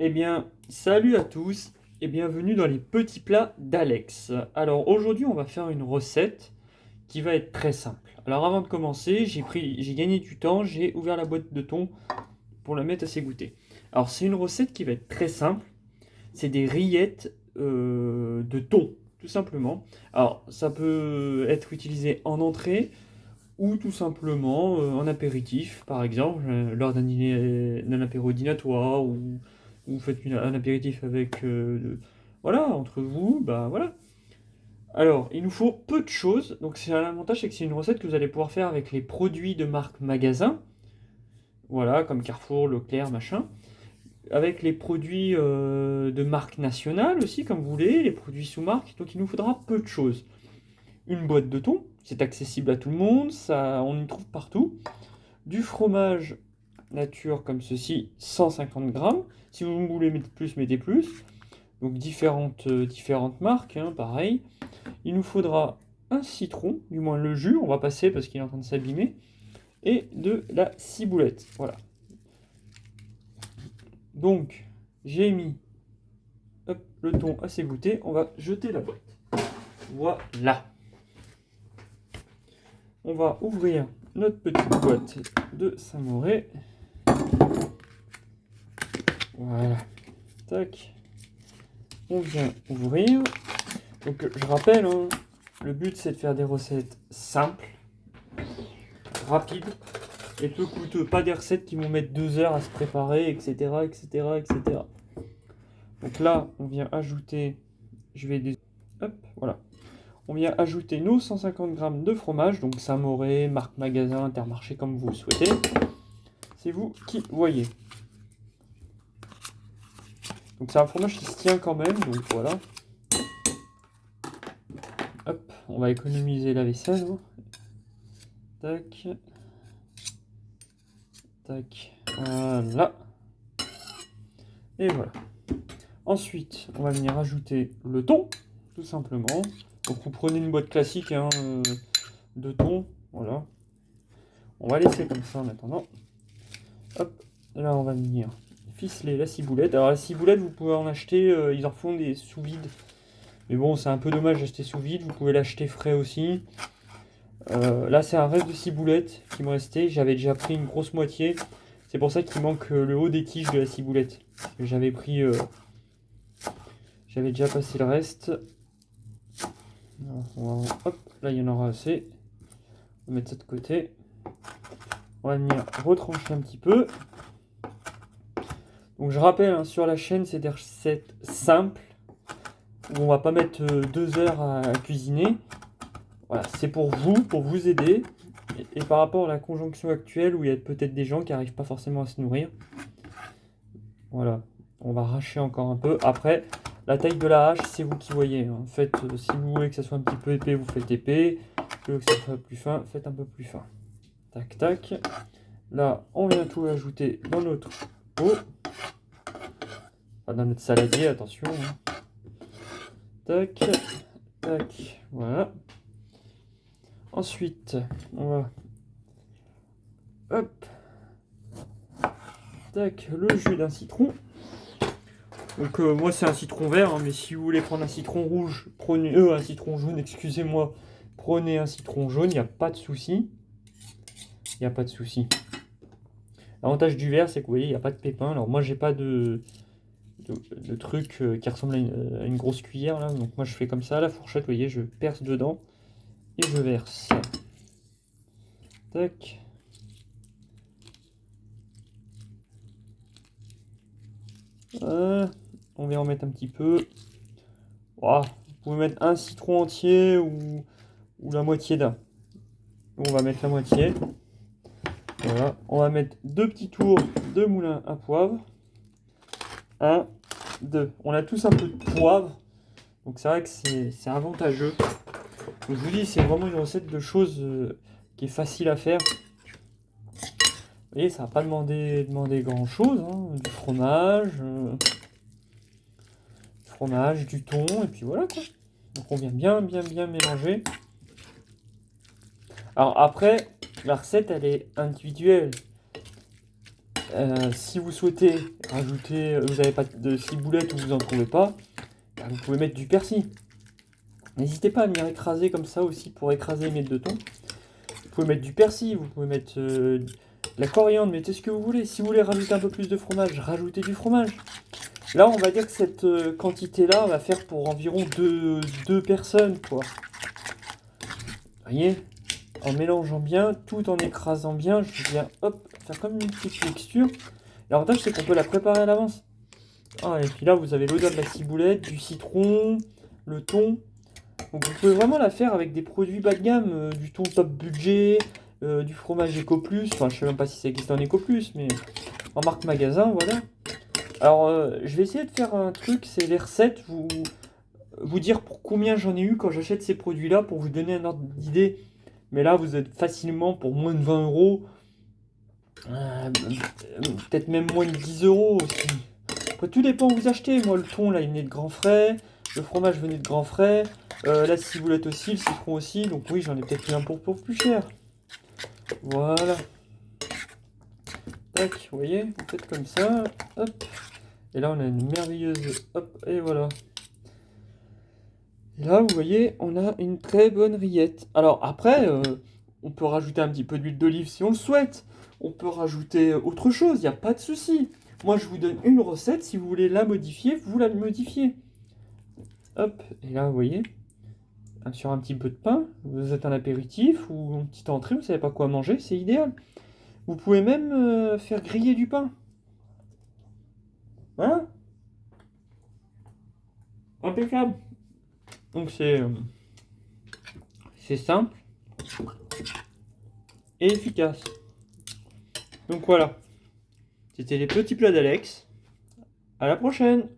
Eh bien, salut à tous et bienvenue dans les petits plats d'Alex. Alors aujourd'hui, on va faire une recette qui va être très simple. Alors avant de commencer, j'ai gagné du temps, j'ai ouvert la boîte de thon pour la mettre à s'égoutter. Alors c'est une recette qui va être très simple. C'est des rillettes de thon, tout simplement. Alors ça peut être utilisé en entrée ou tout simplement en apéritif, par exemple, lors d'un apéro dînatoire, ou vous faites un apéritif avec, voilà, entre vous, bah voilà. Alors, il nous faut peu de choses, donc c'est un avantage, c'est que c'est une recette que vous allez pouvoir faire avec les produits de marque magasin, voilà, comme Carrefour, Leclerc, machin, avec les produits de marque nationale aussi, comme vous voulez, les produits sous marque, donc il nous faudra peu de choses. Une boîte de thon, c'est accessible à tout le monde, ça, on y trouve partout. Du fromage nature comme ceci, 150 grammes. Si vous voulez mettre plus, mettez plus. Donc différentes marques, hein, pareil. Il nous faudra un citron, du moins le jus, on va passer parce qu'il est en train de s'abîmer, et de la ciboulette. Voilà. Donc, j'ai mis hop, le thon à s'égoutter, on va jeter la boîte. Voilà. On va ouvrir notre petite boîte de Saint-Moré. Voilà. Tac. On vient ouvrir. Donc je rappelle, hein, le but c'est de faire des recettes simples, rapides et peu coûteux. Pas des recettes qui vont mettre 2 heures à se préparer, etc. etc., etc. Donc là, on vient ajouter, hop, voilà. On vient ajouter nos 150 grammes de fromage, donc Saint-Moré, marque magasin, Intermarché, comme vous le souhaitez. C'est vous qui voyez. Donc c'est un fromage qui se tient quand même, donc voilà. Hop, on va économiser la vaisselle. Hein. Tac. Tac. Voilà. Et voilà. Ensuite, on va venir ajouter le thon, tout simplement. Donc vous prenez une boîte classique hein, de thon. Voilà. On va laisser comme ça en attendant. Hop. Là, on va venir ficeler la ciboulette. Alors la ciboulette, vous pouvez en acheter, ils en font des sous vide. Mais bon, c'est un peu dommage d'acheter sous vide. Vous pouvez l'acheter frais aussi. Là, c'est un reste de ciboulette qui me restait. J'avais déjà pris une grosse moitié. C'est pour ça qu'il manque le haut des tiges de la ciboulette. J'avais pris... J'avais déjà passé le reste. Alors, hop, là, il y en aura assez. On va mettre ça de côté. On va venir retrancher un petit peu. Donc, je rappelle, hein, sur la chaîne, c'est des recettes simples. Où on va pas mettre 2 heures à cuisiner. Voilà, c'est pour vous aider. Et par rapport à la conjonction actuelle où il y a peut-être des gens qui n'arrivent pas forcément à se nourrir. Voilà, on va hacher encore un peu. Après, la taille de la hache, c'est vous qui voyez. En fait, si vous voulez que ça soit un petit peu épais, vous faites épais. Si vous voulez que ça soit plus fin, faites un peu plus fin. Tac, tac. Là, on vient tout ajouter dans notre pot. Enfin, dans notre saladier, attention. Hein. Tac, tac, voilà. Ensuite, on va... Hop. Tac, le jus d'un citron. Donc moi c'est un citron vert, hein, mais si vous voulez prendre un citron rouge, prenez un citron jaune, excusez-moi, prenez un citron jaune, il n'y a pas de souci. Il n'y a pas de souci. L'avantage du vert, c'est que vous voyez, il n'y a pas de pépins. Alors moi j'ai pas de truc qui ressemble à une grosse cuillère là, donc moi je fais comme ça, la fourchette, vous voyez, je perce dedans et je verse. Tac. On va en mettre un petit peu. Oh, vous pouvez mettre un citron entier ou la moitié d'un. On va mettre la moitié. Voilà. On va mettre 2 petits tours de moulin à poivre. 1, 2. On a tous un peu de poivre. Donc c'est vrai que c'est avantageux. Donc, je vous dis, c'est vraiment une recette de choses qui est facile à faire. Vous voyez, ça va pas demander grand chose. Hein. Du fromage, du thon, et puis voilà quoi. Donc on vient bien mélanger. Alors après, la recette elle est individuelle. Si vous souhaitez rajouter, vous n'avez pas de ciboulette ou vous en trouvez pas, bah, vous pouvez mettre du persil. N'hésitez pas à venir écraser comme ça aussi pour écraser et mettre de thon. Vous pouvez mettre du persil, vous pouvez mettre de la coriandre, mettez ce que vous voulez. Si vous voulez rajouter un peu plus de fromage, rajoutez du fromage. Là, on va dire que cette quantité-là va faire pour environ deux personnes, quoi. Vous voyez? En mélangeant bien, tout en écrasant bien, je viens, hop, faire comme une petite mixture. L'avantage, c'est qu'on peut la préparer à l'avance. Ah, et puis là, vous avez l'odeur de la ciboulette, du citron, le thon. Donc vous pouvez vraiment la faire avec des produits bas de gamme, du thon top budget, du fromage Eco Plus. Enfin, je sais même pas si ça existe en Eco Plus, mais en marque magasin, voilà. Alors, je vais essayer de faire un truc, c'est les recettes, vous dire pour combien j'en ai eu quand j'achète ces produits-là, pour vous donner un ordre d'idée. Mais là, vous êtes facilement pour moins de 20 euros, peut-être même moins de 10 euros aussi. Après, tout dépend où vous achetez. Moi, le thon, là, il venait de Grand Frais. Le fromage venait de Grand Frais. La ciboulette aussi, le citron aussi. Donc oui, j'en ai peut-être eu un pour plus cher. Voilà. Tac, vous voyez, vous faites comme ça. Hop. Et là, on a une merveilleuse... Hop, et voilà. Et là, vous voyez, on a une très bonne rillette. Alors après, on peut rajouter un petit peu d'huile d'olive si on le souhaite. On peut rajouter autre chose, il n'y a pas de souci. Moi, je vous donne une recette. Si vous voulez la modifier, vous la modifiez. Hop, et là, vous voyez, sur un petit peu de pain, vous êtes un apéritif ou une petite entrée, vous ne savez pas quoi manger, c'est idéal. Vous pouvez même faire griller du pain. Voilà. Impeccable. Donc c'est simple et efficace. Donc voilà. C'était les petits plats d'Alex. À la prochaine!